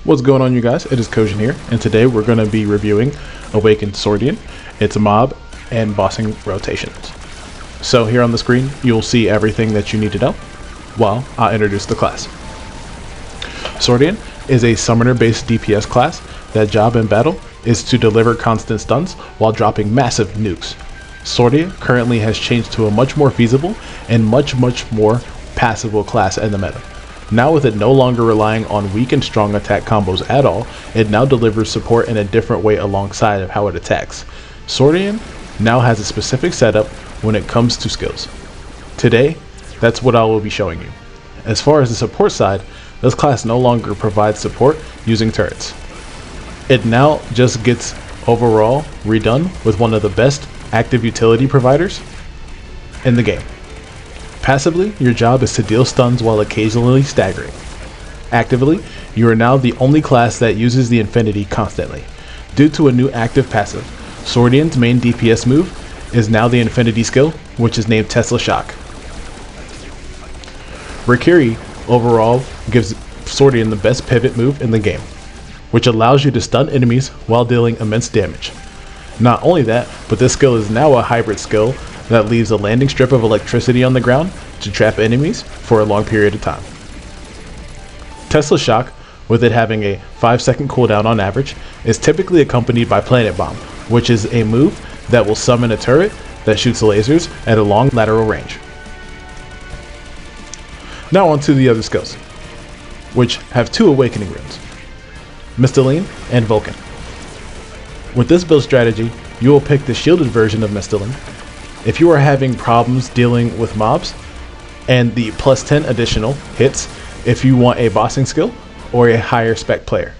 What's going on, you guys? It is Kojin here, and today we're going to be reviewing Awakened Swordian, its mob and bossing rotations. So here on the screen, you'll see everything that you need to know while I'll introduce the class. Swordian is a summoner-based DPS class that job in battle is to deliver constant stuns while dropping massive nukes. Swordian currently has changed to a much more feasible and much more passable class in the meta. Now with it no longer relying on weak and strong attack combos at all, it now delivers support in a different way alongside of how it attacks. Swordian now has a specific setup when it comes to skills. Today, that's what I will be showing you. As far as the support side, this class no longer provides support using turrets. It now just gets overall redone with one of the best active utility providers in the game. Passively, your job is to deal stuns while occasionally staggering. Actively, you are now the only class that uses the Infinity constantly. Due to a new active passive, Swordian's main DPS move is now the Infinity skill, which is named Tesla Shock. Rikiri overall gives Swordian the best pivot move in the game, which allows you to stun enemies while dealing immense damage. Not only that, but this skill is now a hybrid skill that leaves a landing strip of electricity on the ground to trap enemies for a long period of time. Tesla Shock, with it having a 5-second cooldown on average, is typically accompanied by Planet Bomb, which is a move that will summon a turret that shoots lasers at a long lateral range. Now on to the other skills, which have two awakening runes, Mystiline and Vulcan. With this build strategy, you will pick the shielded version of Mystiline if you are having problems dealing with mobs, and the plus 10 additional hits if you want a bossing skill or a higher spec player.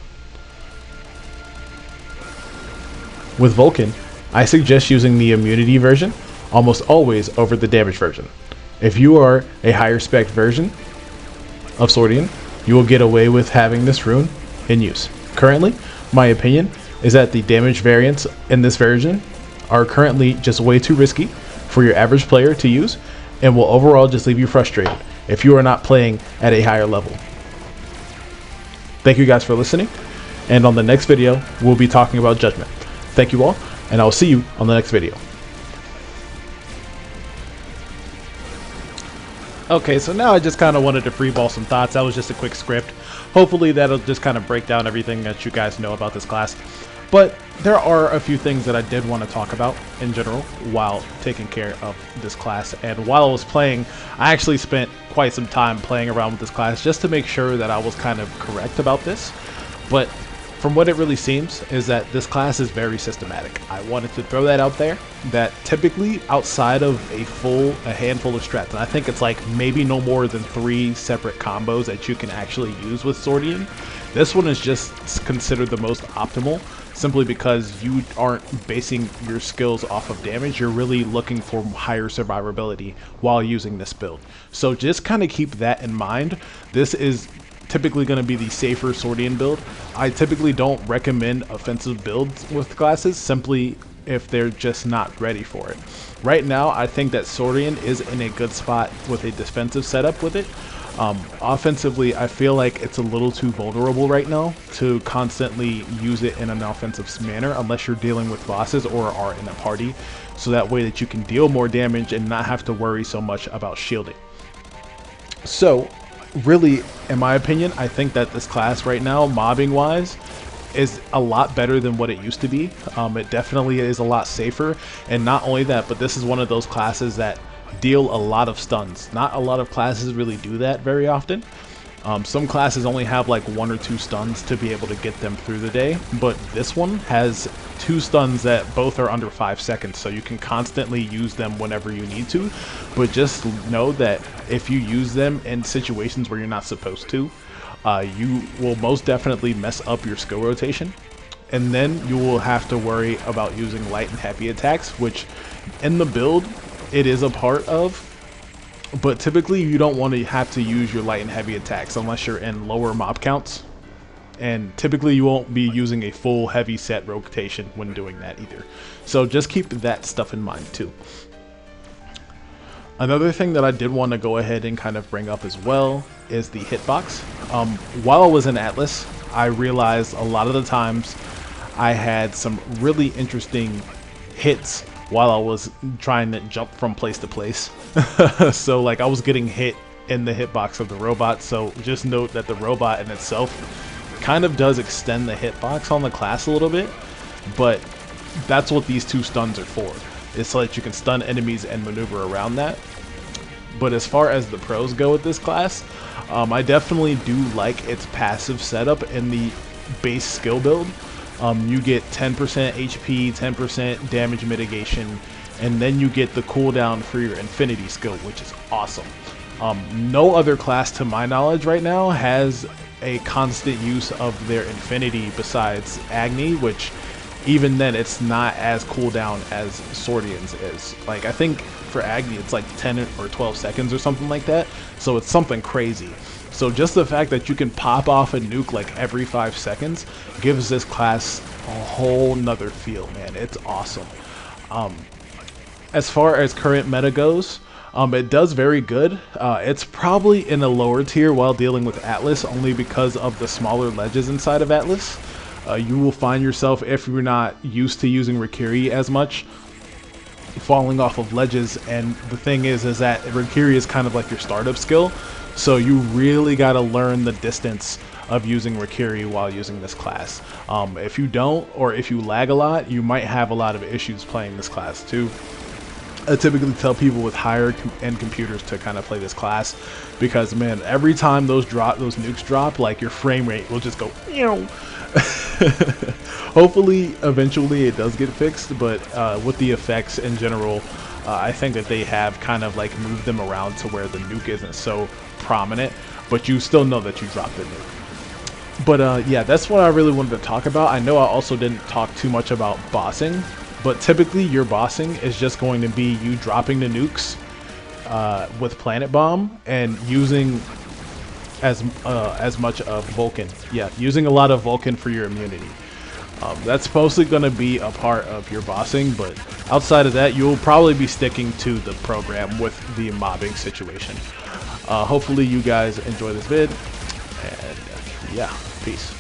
With Vulcan, I suggest using the immunity version almost always over the damage version. If you are a higher spec version of Swordian, you will get away with having this rune in use. Currently, my opinion is that the damage variants in this version are currently just way too risky for your average player to use and will overall just leave you frustrated if you are not playing at a higher level. Thank you guys for listening, and on the next video we'll be talking about Judgment. Thank you all, and I will see you on the next video. Okay, so now I just kind of wanted to freeball some thoughts. That was just a quick script. Hopefully that'll just kind of break down everything that you guys know about this class. But there are a few things that I did want to talk about in general while taking care of this class. And while I was playing, I actually spent quite some time playing around with this class just to make sure that I was kind of correct about this. But from what it really seems is that this class is very systematic. I wanted to throw that out there, that typically outside of a handful of strats, and I think it's like maybe no more than 3 separate combos that you can actually use with Swordian, this one is just considered the most optimal, simply because you aren't basing your skills off of damage. You're really looking for higher survivability while using this build. So just kind of keep that in mind. This is typically going to be the safer Swordian build. I typically don't recommend offensive builds with classes, simply if they're just not ready for it. Right now, I think that Swordian is in a good spot with a defensive setup with it. Offensively, I feel like it's a little too vulnerable right now to constantly use it in an offensive manner unless you're dealing with bosses or are in a party, so that way that you can deal more damage and not have to worry so much about shielding. So really, in my opinion, I think that this class right now, mobbing wise, is a lot better than what it used to be. It definitely is a lot safer, and not only that, but this is one of those classes that deal a lot of stuns. Not a lot of classes really do that very often. Some classes only have like 1 or 2 stuns to be able to get them through the day, but this one has 2 stuns that both are under 5 seconds, so you can constantly use them whenever you need to. But just know that if you use them in situations where you're not supposed to, you will most definitely mess up your skill rotation, and then you will have to worry about using light and heavy attacks, which in the build it is a part of, but typically you don't want to have to use your light and heavy attacks unless you're in lower mob counts, and typically you won't be using a full heavy set rotation when doing that either. So just keep that stuff in mind too. Another thing that I did want to go ahead and kind of bring up as well is the hitbox. While I was in Atlas, I realized a lot of the times I had some really interesting hits while I was trying to jump from place to place. So like I was getting hit in the hitbox of the robot, so just note that the robot in itself kind of does extend the hitbox on the class a little bit, but that's what these 2 stuns are for. It's so that you can stun enemies and maneuver around that. But as far as the pros go with this class, I definitely do like its passive setup in the base skill build. You get 10% HP, 10% damage mitigation, and then you get the cooldown for your infinity skill, which is awesome. No other class to my knowledge right now has a constant use of their infinity besides Agni, which even then it's not as cooldown as Swordian's is. Like I think for Agni it's like 10 or 12 seconds or something like that, so it's something crazy. So just the fact that you can pop off a nuke like every 5 seconds gives this class a whole nother feel, man. It's awesome. As far as current meta goes, it does very good. It's probably in a lower tier while dealing with Atlas, only because of the smaller ledges inside of Atlas. You will find yourself, if you're not used to using Rikiri as much, falling off of ledges, and the thing is that Rikiri is kind of like your startup skill, so you really got to learn the distance of using Rikiri while using this class. If you don't, or if you lag a lot, you might have a lot of issues playing this class too. I typically tell people with higher end computers to kind of play this class, because man, every time those nukes drop, like your frame rate will just go hopefully eventually it does get fixed, but with the effects in general, I think that they have kind of like moved them around to where the nuke isn't so prominent, but you still know that you dropped the nuke. But yeah, that's what I really wanted to talk about. I know I also didn't talk too much about bossing, but typically your bossing is just going to be you dropping the nukes with Planet Bomb and using as much of Vulcan. Yeah, using a lot of Vulcan for your immunity. That's mostly going to be a part of your bossing, but outside of that, you'll probably be sticking to the program with the mobbing situation. Hopefully you guys enjoy this vid, and yeah, peace.